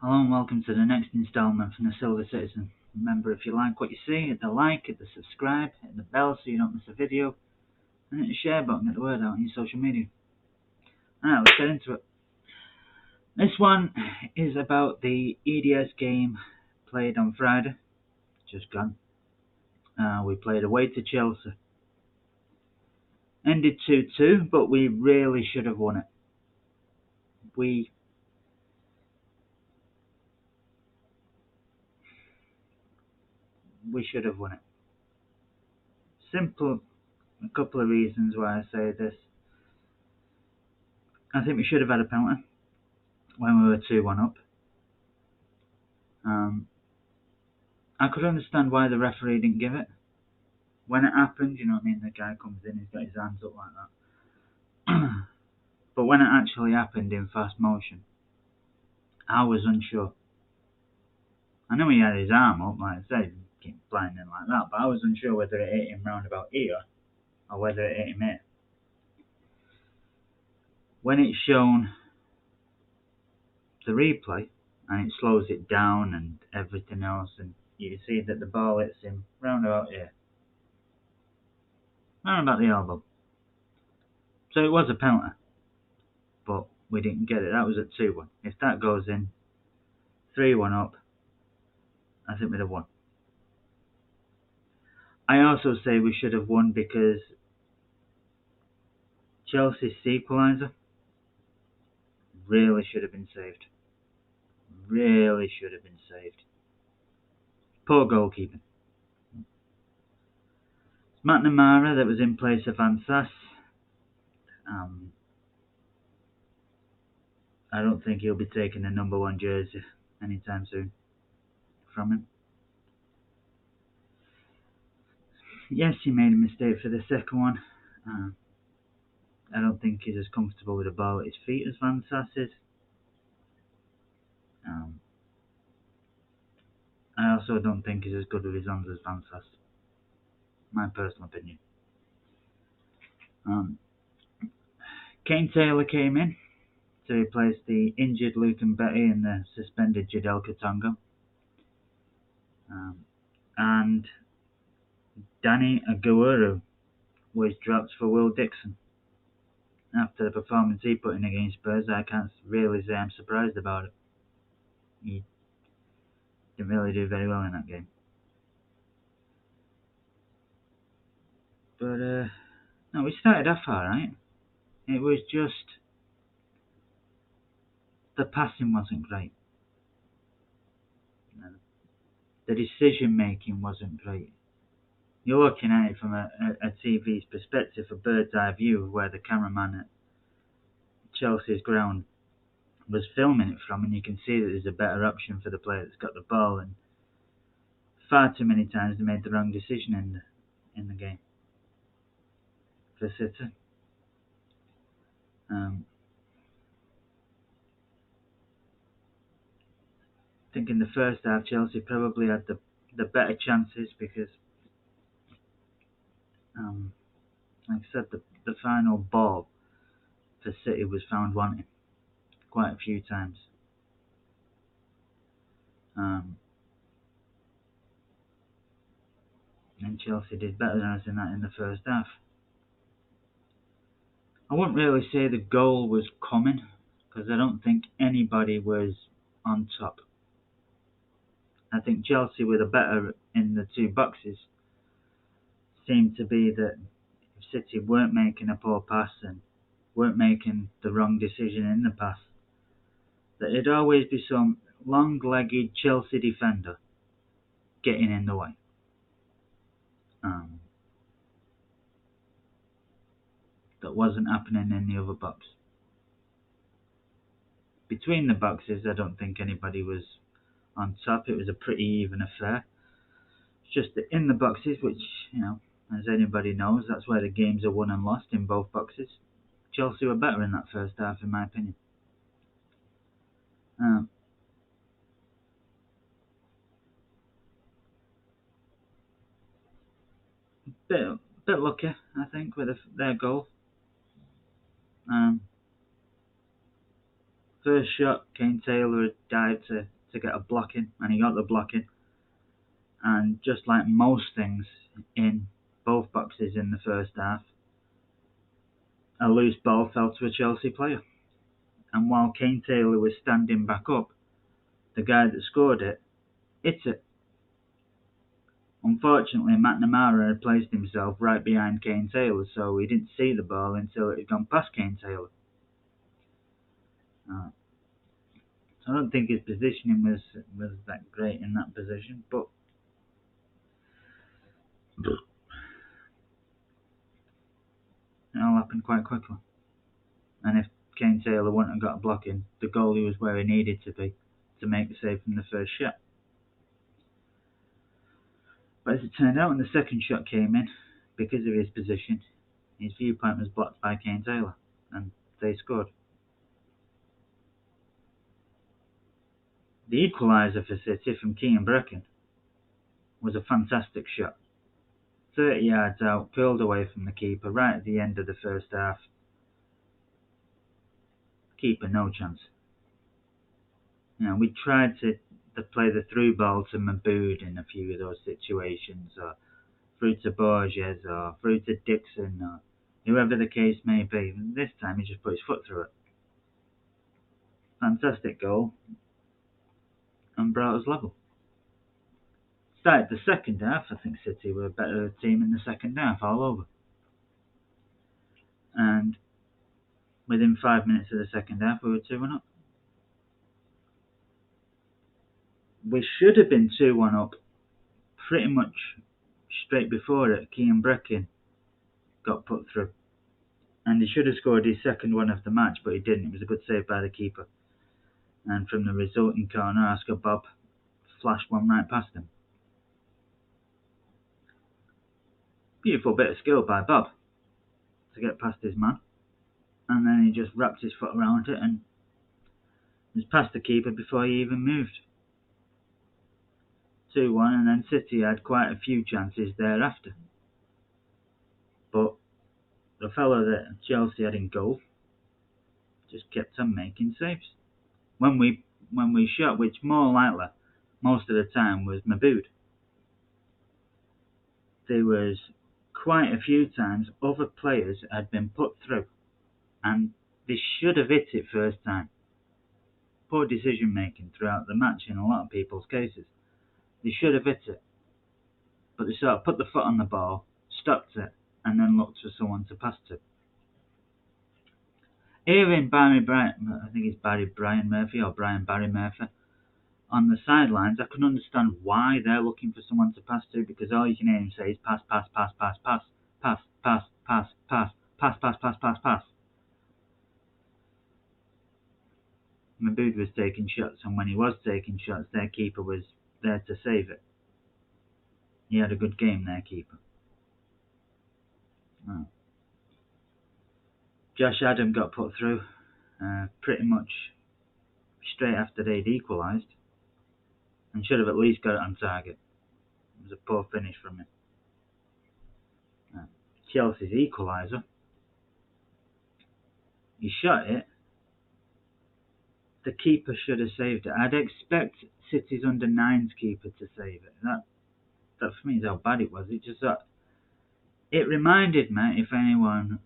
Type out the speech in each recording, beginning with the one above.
Hello and welcome to the next instalment from the Silver Citizen. Remember, if you like what you see, hit the like, hit the subscribe, hit the bell so you don't miss a video, and hit the share button, get the word out on your social media. Alright, let's get into it. This one is about the EDS game played on Friday, just gone. We played away to Chelsea. Ended 2-2, but we really should have won it. We should have won it. Simple, a couple of reasons why I say this. I think we should have had a penalty when we were 2-1 up. I could understand why the referee didn't give it. When it happened, you know what I mean, the guy comes in, he's got his hands up like that. But when it actually happened in fast motion, I was unsure. I know he had his arm up, like I said, he kept blinding like that, but I was unsure whether it hit him round about here, or whether it hit him here. When it's shown the replay, and it slows it down and everything else, and you see that the ball hits him round about here. Round about the elbow. So it was a penalty, but we didn't get it. That was at 2-1. If that goes in, 3-1 up, I think we'd have won. I also say we should have won because Chelsea's equaliser really should have been saved. Really should have been saved. Poor goalkeeping. McNamara that was in place of Van Sass. I don't think he'll be taking the number 1 jersey anytime soon from him. Yes, he made a mistake for the second one. I don't think he's as comfortable with the ball at his feet as Van Sass is. I also don't think he's as good with his hands as Van Sass. My personal opinion. Kane Taylor came in to replace the injured Luke Mbete and the suspended Jadel Katongo. And Danny Aguero was dropped for Will Dixon. After the performance he put in against Spurs, I can't really say I'm surprised about it. He didn't really do very well in that game. But, no, we started off alright. It was just the passing wasn't great. The decision making wasn't great. You're looking at it from a TV's perspective, a bird's eye view, where the cameraman at Chelsea's ground was filming it from, and you can see that there's a better option for the player that's got the ball, and far too many times they made the wrong decision in the game for City. I think in the first half Chelsea probably had the better chances because, like I said, the final ball for City was found wanting quite a few times. And Chelsea did better than us in that in the first half. I wouldn't really say the goal was coming because I don't think anybody was on top. I think Chelsea were the better in the 2 boxes. Seemed to be that if City weren't making a poor pass and weren't making the wrong decision in the pass, that it'd always be some long-legged Chelsea defender getting in the way. That wasn't happening in the other box. Between the boxes, I don't think anybody was on top. It was a pretty even affair. It's just that in the boxes, which, you know, as anybody knows, that's where the games are won and lost, in both boxes. Chelsea were better in that first half, in my opinion. Bit lucky, I think, with their goal. First shot, Kane Taylor had dived to get a blocking, and he got the blocking. And just like most things in both boxes in the first half, a loose ball fell to a Chelsea player. And while Kane Taylor was standing back up, the guy that scored it hit it. Unfortunately, McNamara had placed himself right behind Kane Taylor, so he didn't see the ball until it had gone past Kane Taylor. So I don't think his positioning was that great in that position, but it all happened quite quickly. And if Kane Taylor wouldn't have got a block in, the goalie was where he needed to be to make the save from the first shot. But as it turned out, when the second shot came in, because of his position, his viewpoint was blocked by Kane Taylor, and they scored. The equaliser for City from Kean Brecken was a fantastic shot. 30 yards out, curled away from the keeper right at the end of the first half. Keeper, no chance. We tried to play the through ball to Maboud in a few of those situations, or through to Borges, or through to Dixon, or whoever the case may be. This time he just put his foot through it. Fantastic goal, and brought us level. Started the second half, I think City were a better team in the second half all over. And within 5 minutes of the second half, we were 2-1 up. We should have been 2-1 up pretty much straight before it. Kean Brecken got put through. And he should have scored his second one of the match, but he didn't. It was a good save by the keeper. And from the resulting corner, Oscar Bob flashed one right past him. Beautiful bit of skill by Bob to get past his man. And then he just wrapped his foot around it and was past the keeper before he even moved. 2-1, and then City had quite a few chances thereafter. But the fellow that Chelsea had in goal just kept on making saves. When we shot, which more likely, most of the time, was Maboud, there was quite a few times other players had been put through, and they should have hit it first time. Poor decision making throughout the match in a lot of people's cases. They should have hit it, but they sort of put the foot on the ball, stopped it, and then looked for someone to pass to. Hearing Barry Brian Murphy or Brian Barry Murphy on the sidelines, I can understand why they're looking for someone to pass to, because all you can hear him say is pass, pass, pass, pass, pass, pass, pass, pass, pass, pass, pass, pass, pass, pass. Maboud was taking shots, and when he was taking shots, their keeper was there to save it. He had a good game, their keeper. Oh. Josh Adam got put through pretty much straight after they'd equalised, and should have at least got it on target. It was a poor finish from him. Chelsea's equaliser, he shot it. The keeper should have saved it. I'd expect City's under-9s keeper to save it. That for me is how bad it was. It reminded me, if anyone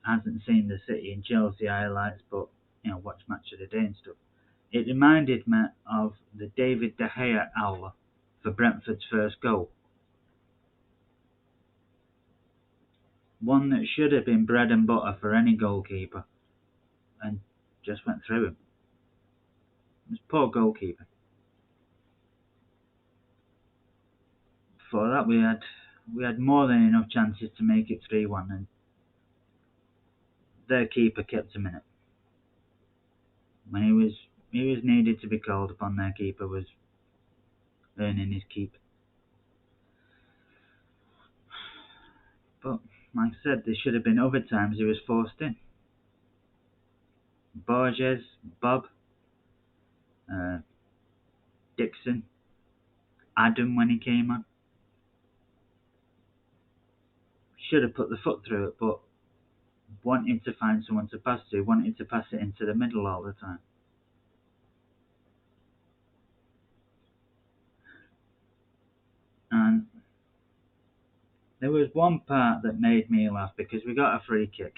hasn't seen the City and Chelsea highlights, but watch Match of the Day and stuff, it reminded me of the David De Gea howler for Brentford's first goal. One that should have been bread and butter for any goalkeeper, and just went through him. It was poor goalkeeper. Before that, we had more than enough chances to make it 3-1, and their keeper kept him in it. When he was needed to be called upon, their keeper was earning his keep. But like I said, there should have been other times he was forced in. Borges, Bob, Dixon, Adam when he came on. Should have put the foot through it, but wanted to find someone to pass to, wanted to pass it into the middle all the time. And there was one part that made me laugh because we got a free kick.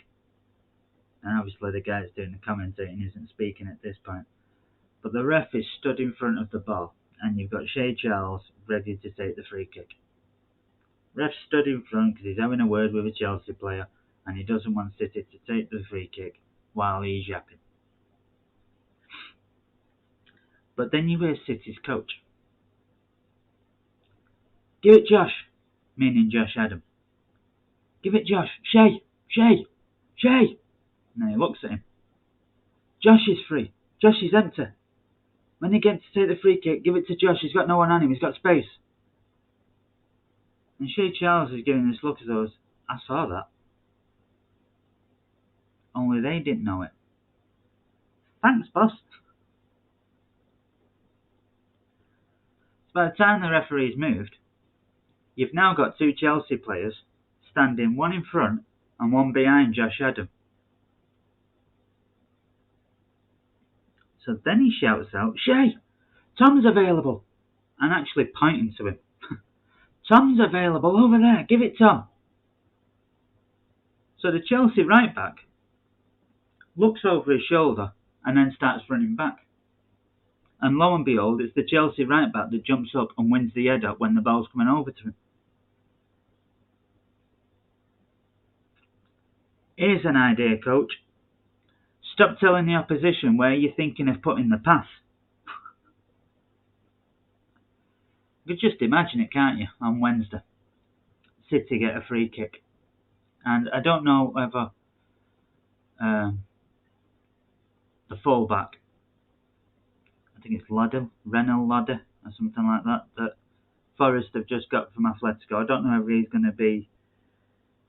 And obviously the guy that's doing the commentating isn't speaking at this point. But the ref is stood in front of the ball, and you've got Shea Charles ready to take the free kick. Ref stood in front because he's having a word with a Chelsea player, and he doesn't want City to take the free kick while he's yapping. But then you hear City's coach. Give it Josh, meaning Josh Adam. Give it Josh. Shea, Shea, Shea. And he looks at him. Josh is free. Josh is empty. When they get to take the free kick, give it to Josh. He's got no one on him. He's got space. And Shea Charles is giving this look as though, I saw that. Only they didn't know it. Thanks, boss. By the time the referee's moved, you've now got two Chelsea players standing, one in front and one behind Josh Adam. So then he shouts out, Shea, Tom's available, and actually pointing to him. Tom's available over there, give it Tom. So the Chelsea right back looks over his shoulder and then starts running back. And lo and behold, it's the Chelsea right back that jumps up and wins the header when the ball's coming over to him. Here's an idea, coach. Stop telling the opposition where you're thinking of putting the pass. You can just imagine it, can't you, on Wednesday. City get a free kick. And I don't know whether the fullback, I think it's Renal Ladder or something like that, that Forest have just got from Atletico. I don't know if he's going to be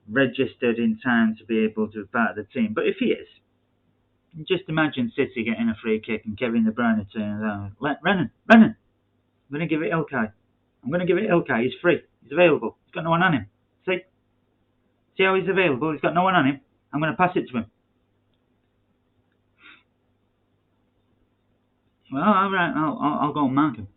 registered in time to be able to be part of the team. But if he is, just imagine City getting a free kick and Kevin De Bruyne turns around. Renan, I'm going to give it Ilkay. He's free. He's available. He's got no one on him. See how he's available? He's got no one on him. I'm going to pass it to him. Well, all right. I'll go and mark him.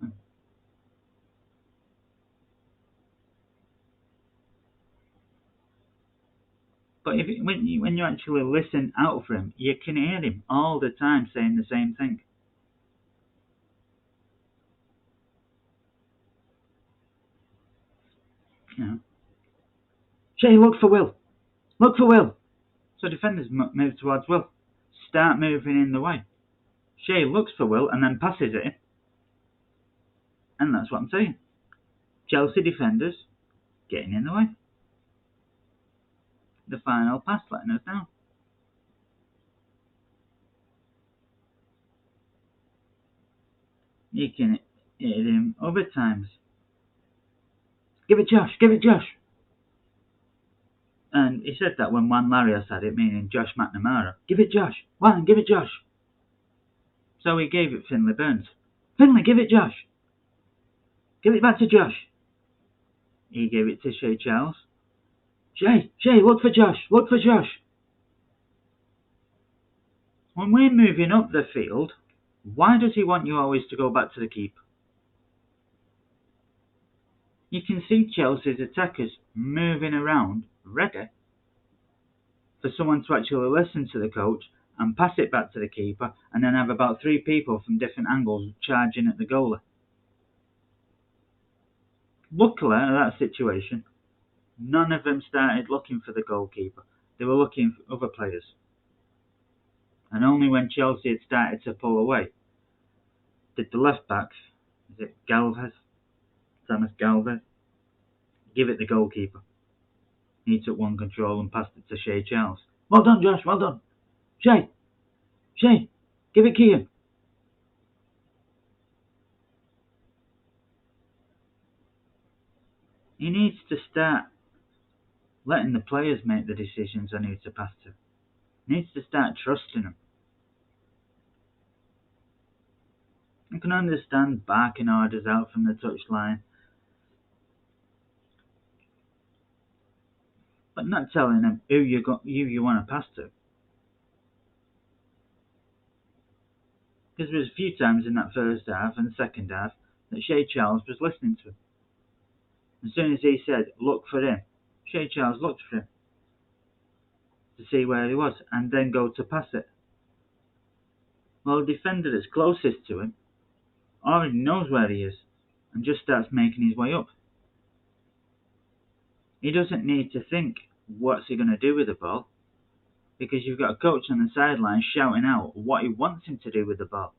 But when you actually listen out for him, you can hear him all the time saying the same thing. You know, Shea, look for Will. Look for Will. So defenders move towards Will. Start moving in the way. Shea looks for Will and then passes it in. And that's what I'm saying. Chelsea defenders getting in the way. The final pass letting us down. You can hit him other times. Give it Josh. And he said that when Juan Larios had it, meaning Josh McNamara. Give it Josh. Juan, give it Josh. So he gave it Finlay Burns. Finlay, give it Josh. Give it back to Josh. He gave it to Shea Charles. Shea, look for Josh. When we're moving up the field, why does he want you always to go back to the keeper? You can see Chelsea's attackers moving around, ready for someone to actually listen to the coach and pass it back to the keeper, and then have about 3 people from different angles charging at the goalie. Luckily, in that situation, none of them started looking for the goalkeeper. They were looking for other players. And only when Chelsea had started to pull away did the left back, is it Thomas Galvez, give it the goalkeeper. He took one control and passed it to Shea Charles. Well done, Josh, well done. Shea, give it Kean. He needs to start letting the players make the decisions on who to pass to. He needs to start trusting them. I can understand barking orders out from the touchline, but not telling them who you want to pass to. Because there was a few times in that first half and second half that Shea Charles was listening to him. As soon as he said, look for him, Shay Charles looked for him to see where he was and then go to pass it. Well, the defender that's closest to him already knows where he is and just starts making his way up. He doesn't need to think, what's he going to do with the ball? Because you've got a coach on the sideline shouting out what he wants him to do with the ball.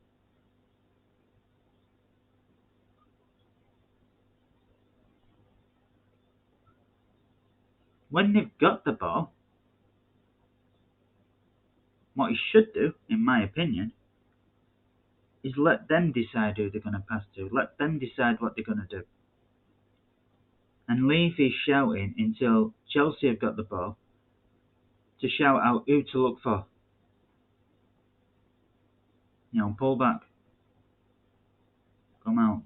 When they've got the ball, what he should do, in my opinion, is let them decide who they're going to pass to. Let them decide what they're going to do. And leave his shouting until Chelsea have got the ball to shout out who to look for. Pull back. Come out,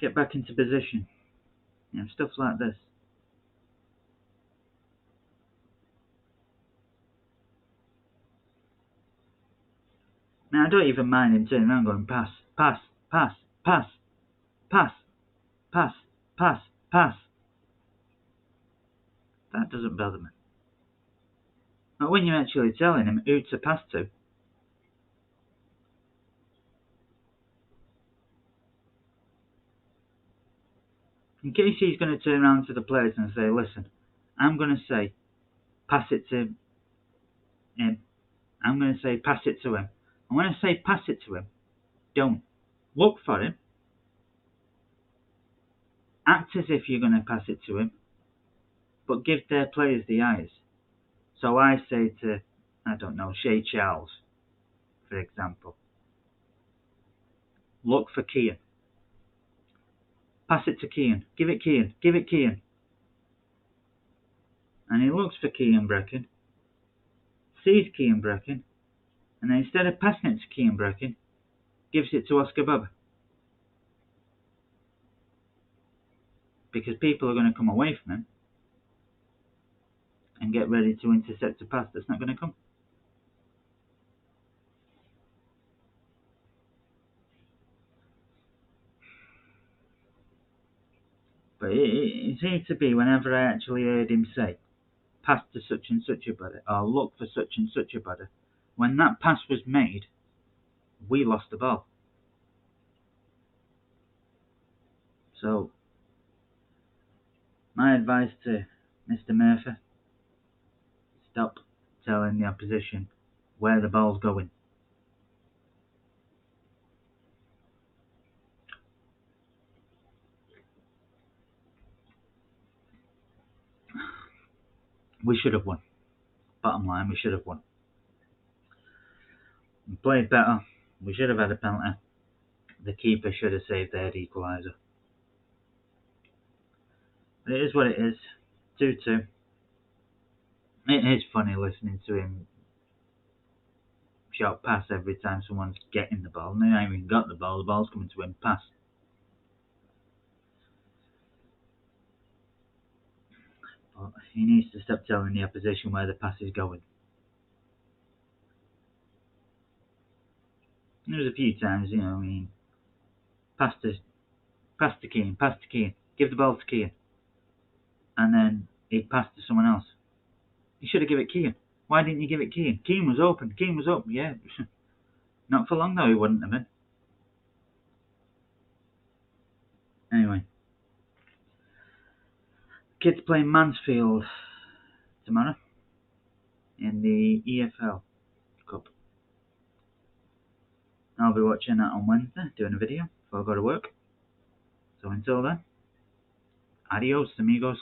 Get back into position. Stuff like this. Now, I don't even mind him turning around going pass, pass, pass, pass, pass, pass, pass, pass. That doesn't bother me. But when you're actually telling him who to pass to, in case he's going to turn around to the players and say, listen, I'm going to say, pass it to him. I'm going to say, pass it to him. And when I say pass it to him, don't. Look for him. Act as if you're going to pass it to him. But give their players the eyes. So I say to, I don't know, Shay Charles, for example, look for Kean. Pass it to Kean. Give it Kean. Give it Kean. And he looks for Kean Brecken, sees Kean Brecken, and then instead of passing it to Kean Brecken, gives it to Oscar Baba. Because people are going to come away from him and get ready to intercept a pass that's not going to come. But it seemed to be whenever I actually heard him say, pass to such and such a body, or look for such and such a body, when that pass was made, we lost the ball. So, my advice to Mr. Murphy, stop telling the opposition where the ball's going. We should have won. Bottom line, we should have won. We played better. We should have had a penalty. The keeper should have saved their equaliser. But it is what it is. 2-2. It is funny listening to him shout pass every time someone's getting the ball. And they haven't even got the ball's coming to him, pass. But he needs to stop telling the opposition where the pass is going. There was a few times, pass to Kean, give the ball to Kean. And then he'd pass to someone else. You should have given it Kean. Why didn't you give it Kean? Kean was open, yeah. Not for long though, he wouldn't have been. Anyway. Kids playing Mansfield tomorrow in the EFL Cup. I'll be watching that on Wednesday, doing a video before I go to work. So until then, adios amigos.